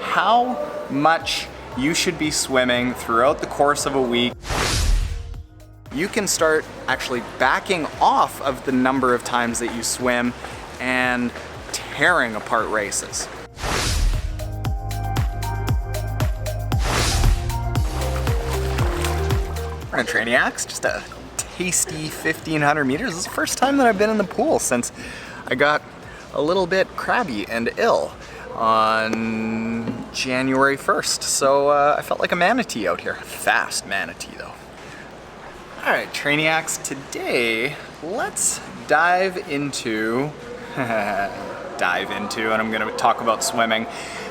how much you should be swimming throughout the course of a week. You can start actually backing off of the number of times that you swim and tearing apart races. We're gonna Trainiacs, just a tasty 1,500 meters. This is the first time that I've been in the pool since I got a little bit crabby and ill on January 1st. So I felt like a manatee out here. Fast manatee though. All right, Trainiacs, today let's dive into, and I'm gonna talk about swimming,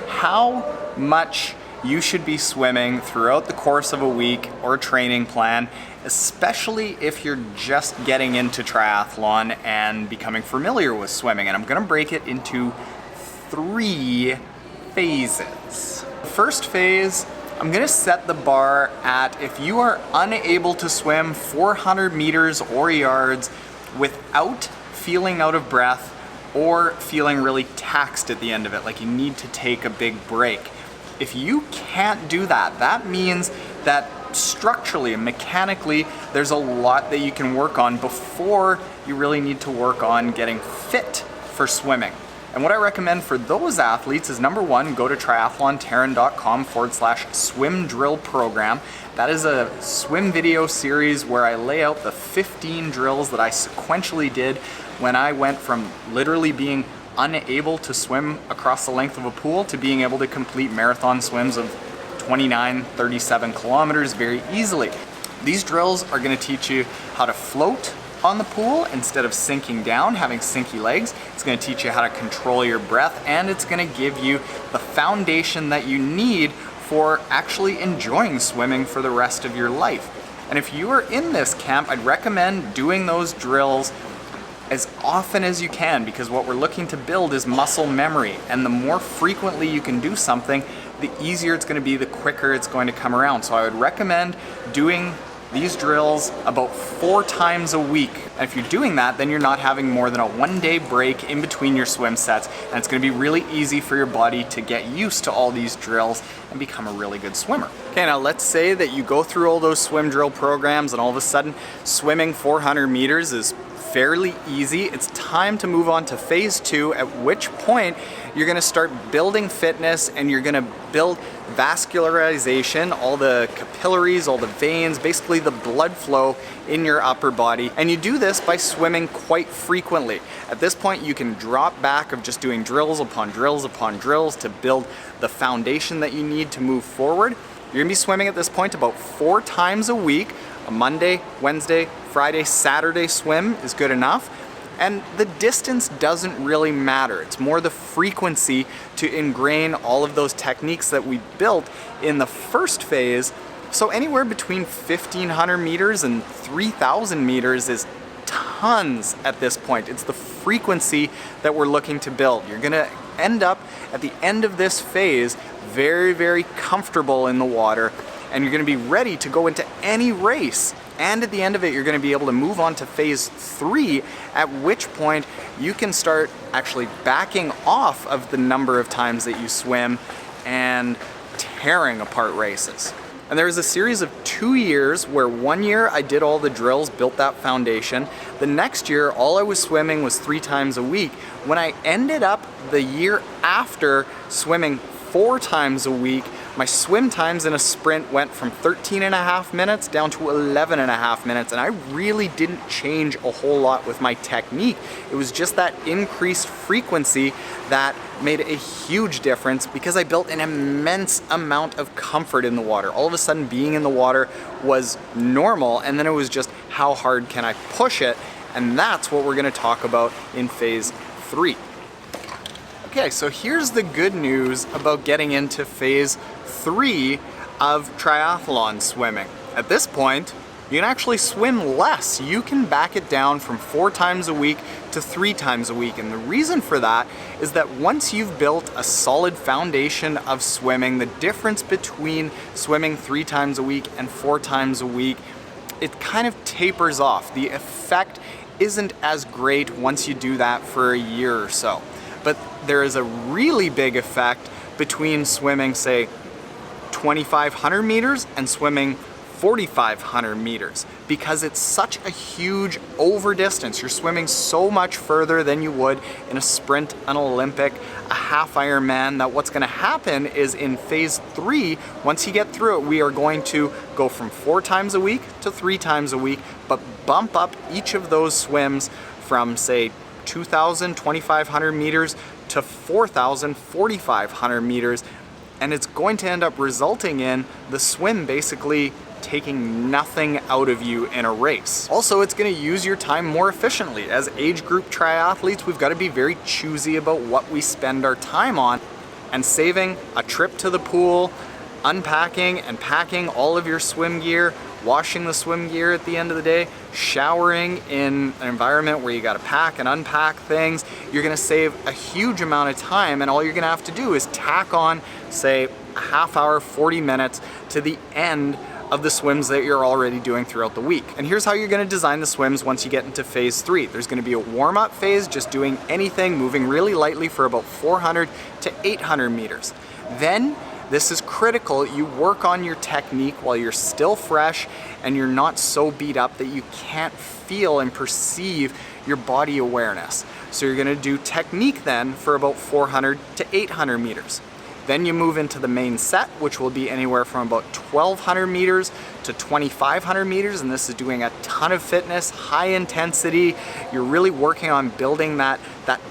how much you should be swimming throughout the course of a week or training plan, especially if you're just getting into triathlon and becoming familiar with swimming. And I'm gonna break it into 3 phases. The first phase, I'm gonna set the bar at if you are unable to swim 400 meters or yards without feeling out of breath or feeling really taxed at the end of it, like you need to take a big break. If you can't do that, that means that structurally and mechanically, there's a lot that you can work on before you really need to work on getting fit for swimming. And what I recommend for those athletes is, number 1, go to triathlontaren.com/swim drill program. That is a swim video series where I lay out the 15 drills that I sequentially did when I went from literally being unable to swim across the length of a pool to being able to complete marathon swims of 29, 37 kilometers very easily. These drills are going to teach you how to float on the pool instead of sinking down, having sinky legs. It's going to teach you how to control your breath, and it's going to give you the foundation that you need for actually enjoying swimming for the rest of your life. And if you are in this camp, I'd recommend doing those drills as often as you can, because what we're looking to build is muscle memory, and the more frequently you can do something, the easier it's going to be, the quicker it's going to come around. So I would recommend doing these drills about 4 times a week. And if you're doing that, then you're not having more than a 1-day break in between your swim sets, and it's going to be really easy for your body to get used to all these drills and become a really good swimmer. Okay, now let's say that you go through all those swim drill programs and all of a sudden swimming 400 meters is fairly easy. It's time to move on to phase 2, at which point you're going to start building fitness and you're going to build vascularization, all the capillaries, all the veins, basically the blood flow in your upper body. And you do this by swimming quite frequently. At this point, you can drop back of just doing drills upon drills upon drills to build the foundation that you need to move forward. You're going to be swimming at this point about 4 times a week. A Monday, Wednesday, Friday, Saturday swim is good enough. And the distance doesn't really matter. It's more the frequency to ingrain all of those techniques that we built in the first phase. So anywhere between 1,500 meters and 3,000 meters is tons at this point. It's the frequency that we're looking to build. You're gonna end up at the end of this phase very, very comfortable in the water, and you're gonna be ready to go into any race. And at the end of it, you're gonna be able to move on to phase 3, at which point you can start actually backing off of the number of times that you swim and tearing apart races. And there was a series of 2 years where 1 year I did all the drills, built that foundation. The next year, all I was swimming was 3 times a week. When I ended up the year after swimming 4 times a week, my swim times in a sprint went from 13.5 minutes down to 11.5 minutes, and I really didn't change a whole lot with my technique. It was just that increased frequency that made a huge difference, because I built an immense amount of comfort in the water. All of a sudden, being in the water was normal, and then it was just how hard can I push it, and that's what we're gonna talk about in phase 3. Okay, so here's the good news about getting into phase 3 of triathlon swimming. At this point, you can actually swim less. You can back it down from 4 times a week to 3 times a week. And the reason for that is that once you've built a solid foundation of swimming, the difference between swimming 3 times a week and 4 times a week, it kind of tapers off. The effect isn't as great once you do that for a year or so. But there is a really big effect between swimming, say, 2,500 meters and swimming 4,500 meters, because it's such a huge over distance. You're swimming so much further than you would in a sprint, an Olympic, a half Ironman, that what's gonna happen is in phase 3, once you get through it, we are going to go from 4 times a week to 3 times a week, but bump up each of those swims from, say, 2,000, 2,500 meters to 4,000, 4,500 meters. And it's going to end up resulting in the swim basically taking nothing out of you in a race. Also, it's going to use your time more efficiently. As age group triathletes, we've got to be very choosy about what we spend our time on, and saving a trip to the pool, unpacking and packing all of your swim gear, washing the swim gear at the end of the day, showering in an environment where you got to pack and unpack things. You're going to save a huge amount of time, and all you're going to have to do is tack on, say, a half hour, 40 minutes to the end of the swims that you're already doing throughout the week. And here's how you're going to design the swims once you get into phase 3. There's going to be a warm-up phase, just doing anything, moving really lightly for about 400 to 800 meters. Then, this is critical, you work on your technique while you're still fresh and you're not so beat up that you can't feel and perceive your body awareness. So you're going to do technique then for about 400 to 800 meters. Then you move into the main set, which will be anywhere from about 1,200 meters to 2,500 meters, and this is doing a ton of fitness, high intensity. You're really working on building that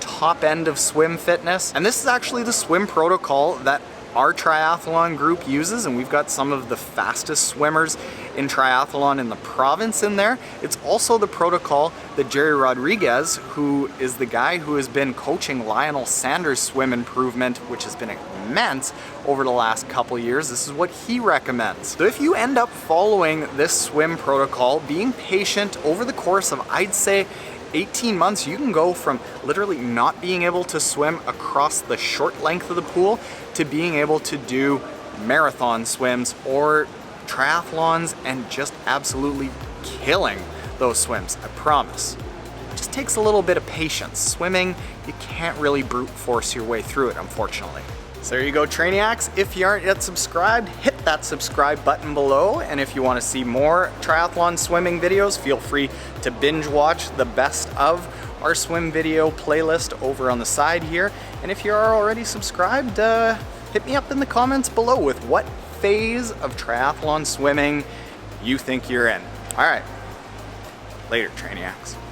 top end of swim fitness. And this is actually the swim protocol that our triathlon group uses, and we've got some of the fastest swimmers in triathlon in the province in there. It's also the protocol that Jerry Rodriguez, who is the guy who has been coaching Lionel Sanders' swim improvement, which has been immense over the last couple years, this is what he recommends. So if you end up following this swim protocol, being patient over the course of, I'd say, 18 months, you can go from literally not being able to swim across the short length of the pool to being able to do marathon swims or triathlons and just absolutely killing those swims, I promise. It just takes a little bit of patience. Swimming, you can't really brute force your way through it, unfortunately. So there you go, Trainiacs. If you aren't yet subscribed, hit that subscribe button below. And if you want to see more triathlon swimming videos, feel free to binge watch the best of our swim video playlist over on the side here. And if you are already subscribed, hit me up in the comments below with what phase of triathlon swimming you think you're in. All right, later, Trainiacs.